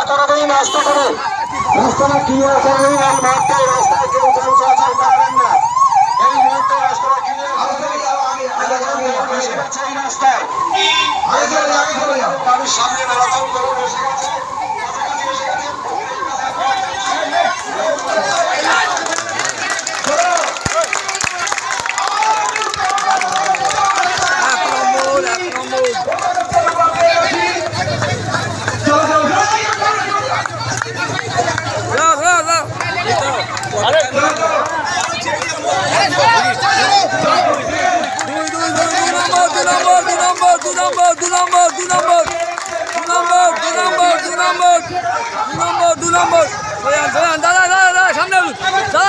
কোনোদিন নষ্ট করে রাস্তাটা ক্লিয়ার করবেন। এই মুহূর্তে রাস্তায় কেউ যান চলাচল করবেন না। এই মুহূর্তে রাস্তাটা ক্লিয়ার করবেন। এই রাস্তায় গাড়ির সামনে মারাথন করে বসে গেছে।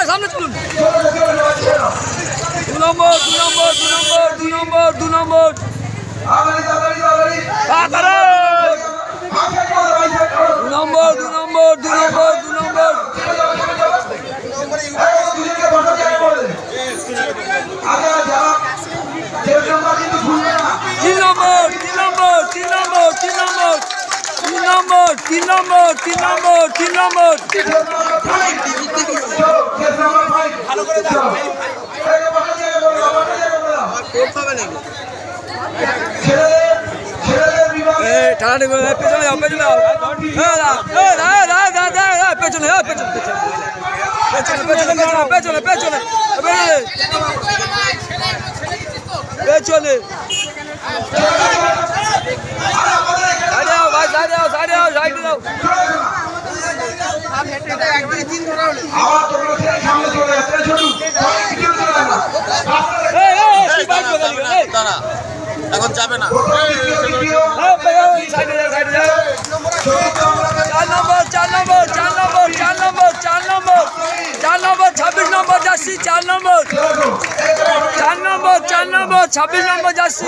সামনে চলুন। 2 নম্বর ভালো করে পেছনে যাও, পেছনে যাও, পেছনে পেছনে পেছনে পেছনে এখন যাবে না। 26 নম্বর জার্সি 4 নম্বর 26 নম্বর জার্সি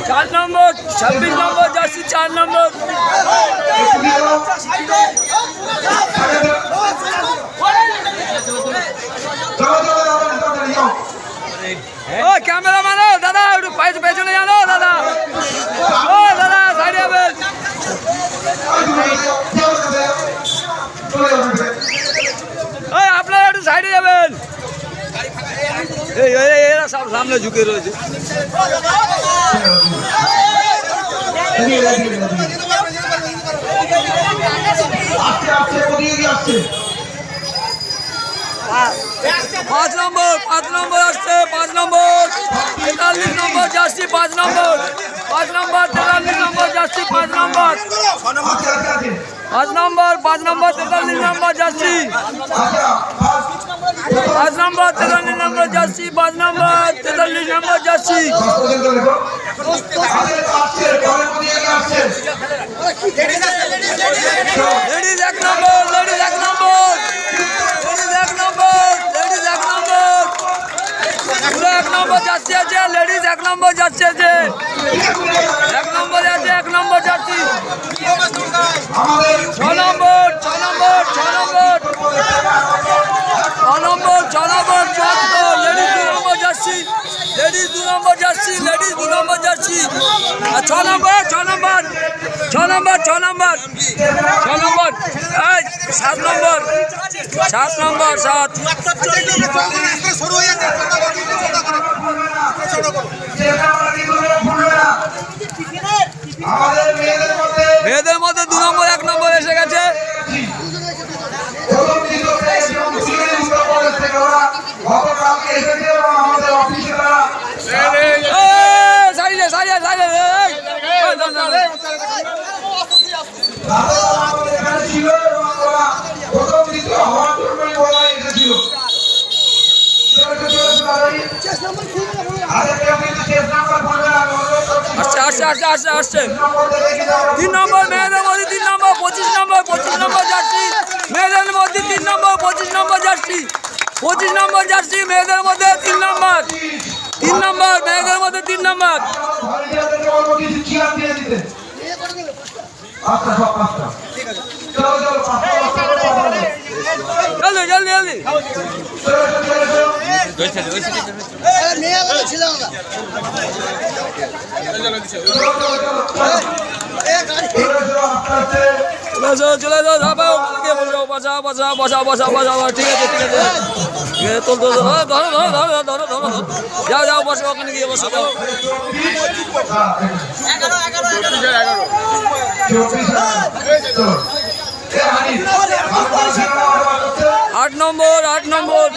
4 নম্বর 26 নম্বর জার্সি 4 নম্বর ও ক্যামেরাম্যান দাদা একটু পেছনে জানো দাদা। ও দাদা সাইডে যাবেন। আপনারা একটু সাইডে যাবেন। এরা সব সামনে ঝুঁকে রয়েছে। পাঁচ নম্বর আসছে 5 নম্বর 43 নম্বর জার্সি 5 নম্বর 43 নম্বর জার্সি 5 নম্বর 43 নম্বর জার্সি 5 নম্বর 43 নম্বর জার্সি 5 নম্বর 43 নম্বর জার্সি লেডিজ 1 নম্বর জার্সি আছে। লেডিজ 1 নম্বর জার্সি আছে। 1 নম্বর আছে 1 নম্বর জার্সি 6 নম্বর 74 লেডিজ 2 নম্বর জার্সি লেডিজ 2 নম্বর জার্সি 6 নম্বর 7 নম্বর 7 নম্বর মেয়েদের মধ্যে 2 নম্বর 1 নম্বর এসে গেছে। আসছে 3 নম্বর মেয়েদের মধ্যে 3 নম্বর 25 নম্বর জার্সি মেয়েদের মধ্যে 3 নম্বর 25 নম্বর জার্সি 25 নম্বর জার্সি মেয়েদের মধ্যে 3 নম্বর মেয়েদের মধ্যে 3 নম্বর জলদি চলে যাও ধাপাও বসাও বসাও বসাও বসাও বসাও ঠিক আছে ঠিক আছে ঠিক আছে তোল ধরো ধরো ধরো ধরো ধরো ধরো যাও যাও বসো ওখানে গিয়ে বসো যাও 8 নম্বর 8 নম্বর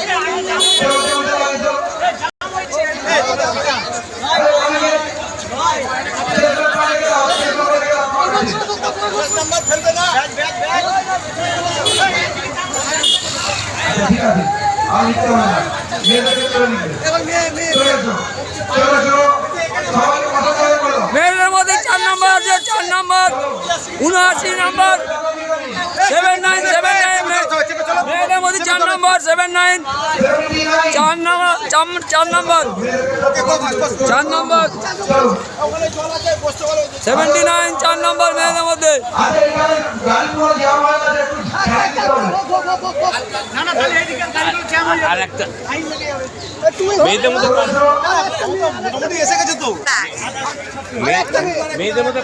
মেয়েদের মধ্যে 4 নম্বর আছে 4 নম্বর 79 নম্বর 79 মেয়েদের মধ্যে 4 নম্বর 79 4 নম্বর 4 নম্বর 79 4 নম্বর মেয়েদের মধ্যে আর একটা মেয়েদের মধ্যে এসে গেছে তো মেয়েদের মধ্যে